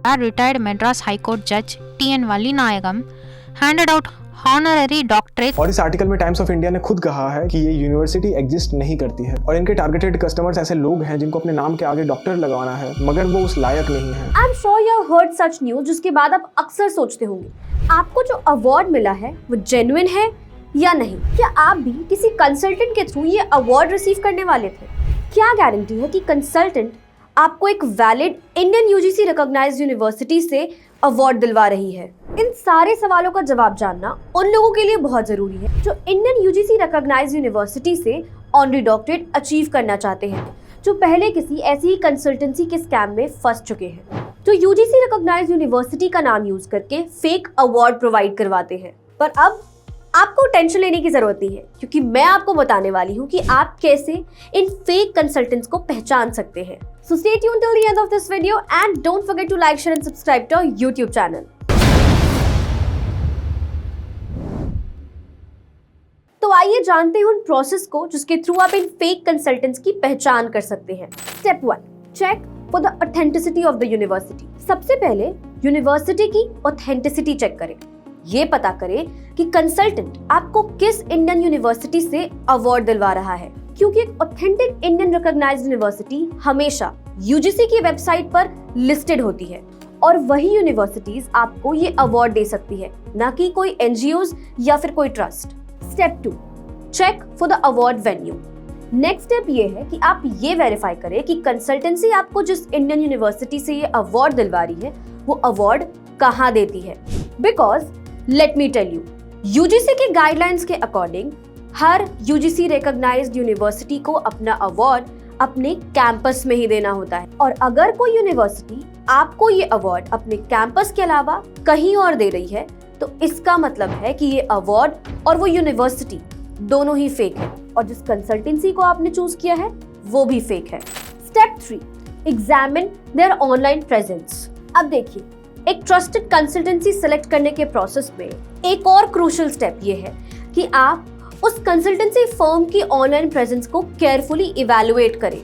retired Madras High Court Judge T.N. Valinayagam handed out honorary doctorate। और इस article में times of India ने खुद कहा है कि ये यूनिवर्सिटी एग्जिस्ट नहीं करती है और इनके टारगेटेड कस्टमर्स ऐसे लोग हैं जिनको अपने नाम के आगे डॉक्टर लगाना है मगर वो उस लायक नहीं है। I am sure you have heard such news, जिसके बाद आप अक्सर सोचते होंगे आपको जो अवार्ड मिला है वो जेन्युइन है या नहीं। क्या आप भी किसी कंसल्टेंट के थ्रू ये अवार्ड रिसीव करने वाले थे? क्या गारंटी है कि कंसल्टेंट आपको एक valid Indian UGC recognised university से अवार्ड दिलवा रही है? इन सारे सवालों का जवाब जानना उन लोगों के लिए बहुत जरूरी है जो इंडियन यूजीसी रिकॉग्नाइज्ड यूनिवर्सिटी से ऑनरी डॉक्टरेट अचीव करना चाहते हैं, जो पहले किसी ऐसी ही कंसल्टेंसी के स्कैम में फंस चुके हैं, जो यूजीसी रिकॉग्नाइज्ड यूनिवर्सिटी का नाम यूज करके फेक अवार्ड प्रोवाइड करवाते हैं। पर अब आपको टेंशन लेने की जरूरत नहीं है, क्योंकि मैं आपको बताने वाली हूँ कि आप कैसे इन फेक कंसल्टेंट्स को पहचान सकते हैं। So stay tuned till the end of this video and don't forget to like, share and subscribe to our YouTube channel. तो आइए जानते हैं उन प्रोसेस को जिसके थ्रू आप इन फेक कंसल्टेंट्स की पहचान कर सकते हैं। Step 1, check for the authenticity of the university. सबसे पहले यूनिवर्सिटी की ऑथेंटिसिटी चेक करें। ये पता करें कि कंसल्टेंट आपको किस इंडियन यूनिवर्सिटी से अवार्ड दिलवा रहा है, क्योंकि एक ऑथेंटिक इंडियन रिकॉग्नाइज्ड यूनिवर्सिटी हमेशा यूजीसी की वेबसाइट पर लिस्टेड होती है और वही यूनिवर्सिटीज आपको ये अवार्ड दे सकती है, ना कि कोई एनजीओज या फिर कोई trust. Step 2, check for the award venue. Next step ये है कि आप ये वेरीफाई करें कि कंसल्टेंसी आपको जिस इंडियन यूनिवर्सिटी से ये अवार्ड दिलवा रही है वो अवार्ड कहाँ देती है। Because let me tell you, UGC के गाइडलाइंस के अकॉर्डिंग हर यूजीसी रिकॉग्नाइज्ड यूनिवर्सिटी को अपना अवार्ड अपने कैंपस में ही देना होता है, और अगर कोई यूनिवर्सिटी आपको ये अवार्ड अपने कैंपस के अलावा कहीं और दे रही है तो इसका मतलब है कि ये अवार्ड और वो यूनिवर्सिटी दोनों ही फेक है और जिस कंसल्टेंसी को आपने चूज किया है वो भी फेक है। Step 3, examine their online presence. अब देखिए, एक ट्रस्टेड कंसल्टेंसी सेलेक्ट करने के प्रोसेस में एक और क्रूशियल स्टेप ये है कि आप उस कंसल्टेंसी फर्म की ऑनलाइन प्रेजेंस को केयरफुली इवैल्यूएट करें,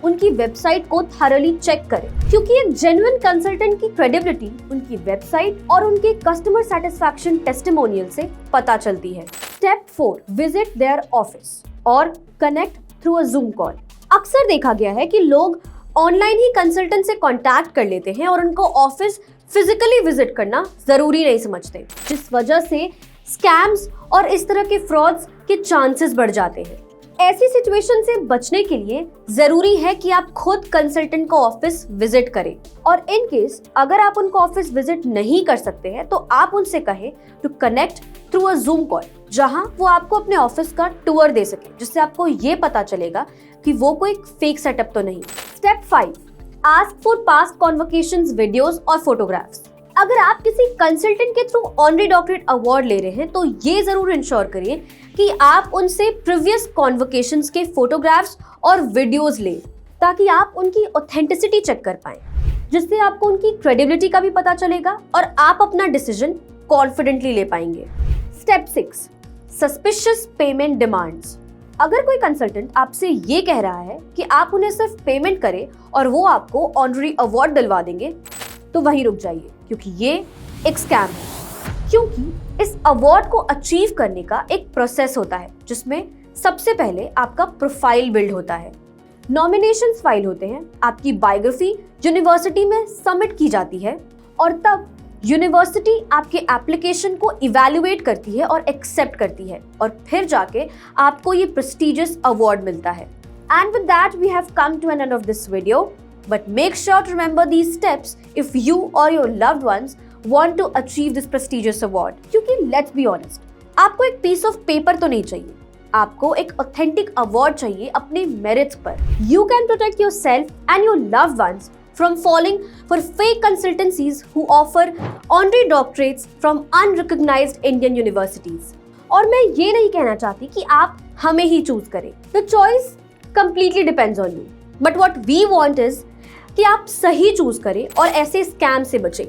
उनकी वेबसाइट को थॉरली चेक करें, क्योंकि एक जेन्युइन कंसल्टेंट की क्रेडिबिलिटी उनकी वेबसाइट और उनके कस्टमर सेटिस्फैक्शन टेस्टिमोनियल से पता चलती है। स्टेप 4, विजिट देयर ऑफिस और connect through a Zoom call. अक्सर देखा गया है कि लोग ऑनलाइन ही कंसल्टेंट से कांटेक्ट कर लेते हैं और उनको ऑफिस फिजिकली विजिट करना जरूरी नहीं समझते, जिस वजह से स्कैम्स और इस तरह के फ्रॉड्स के चांसेस बढ़ जाते हैं। ऐसी सिचुएशन से बचने के लिए जरूरी है कि आप खुद कंसल्टेंट को ऑफिस विजिट करें, और इन केस अगर आप उनको ऑफिस विजिट नहीं कर सकते हैं तो आप उनसे कहें to connect through a Zoom call, जहां वो आपको अपने ऑफिस का टूर दे सके, जिससे आपको ये पता चलेगा कि वो कोई फेक सेटअप तो नहीं। Step 5, ask for past convocations, videos और फोटोग्राफ्स। अगर आप किसी कंसल्टेंट के थ्रू ऑनरी डॉक्टरेट अवार्ड ले रहे हैं तो ये जरूर इंश्योर करिए कि आप उनसे प्रीवियस कॉन्वोकेशंस के फोटोग्राफ्स और वीडियोस लें, ताकि आप उनकी ऑथेंटिसिटी चेक कर पाएं, जिससे आपको उनकी क्रेडिबिलिटी का भी पता चलेगा और आप अपना डिसीजन कॉन्फिडेंटली ले पाएंगे। Step 6, suspicious payment demands. अगर कोई कंसल्टेंट आपसे ये कह रहा है कि आप उन्हें सिर्फ पेमेंट करें और वो आपको ऑनरी अवार्ड दिलवा देंगे, तो वहीं रुक जाइए, क्योंकि ये एक स्कैम है। क्योंकि इस अवार्ड को अचीव करने का एक प्रोसेस होता है, जिसमें सबसे पहले आपका प्रोफाइल बिल्ड होता है, नॉमिनेशंस फाइल होते हैं, आपकी बायोग्राफी यूनिवर्सिटी में सबमिट की जाती है, और तब यूनिवर्सिटी आपके एप्लीकेशन को इवैल्यूएट करती है और एक्सेप्ट करती है, और फिर जाके आपको ये प्रेस्टिजियस अवार्ड मिलता है। And with that we have come to an end of this video, but make sure to remember these steps if you or your loved ones want to achieve this prestigious award. क्योंकि let's be honest, आपको एक piece of paper तो नहीं चाहिए, आपको एक authentic award चाहिए अपने merits पर। You can protect yourself and your loved ones from falling for fake consultancies who offer honorary doctorates from unrecognized Indian universities. और मैं ये नहीं कहना चाहती कि आप हमें ही चूज करें। The choice completely depends on you. But what we want is कि आप सही चूज करें और ऐसे स्कैम से बचें।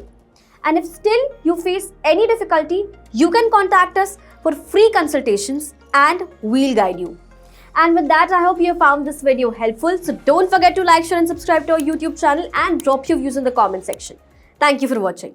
And if still you face any difficulty, you can contact us for free consultations and we'll guide you. And with that, I hope you have found this video helpful. So don't forget to like, share and subscribe to our YouTube channel and drop your views in the comment section. Thank you for watching.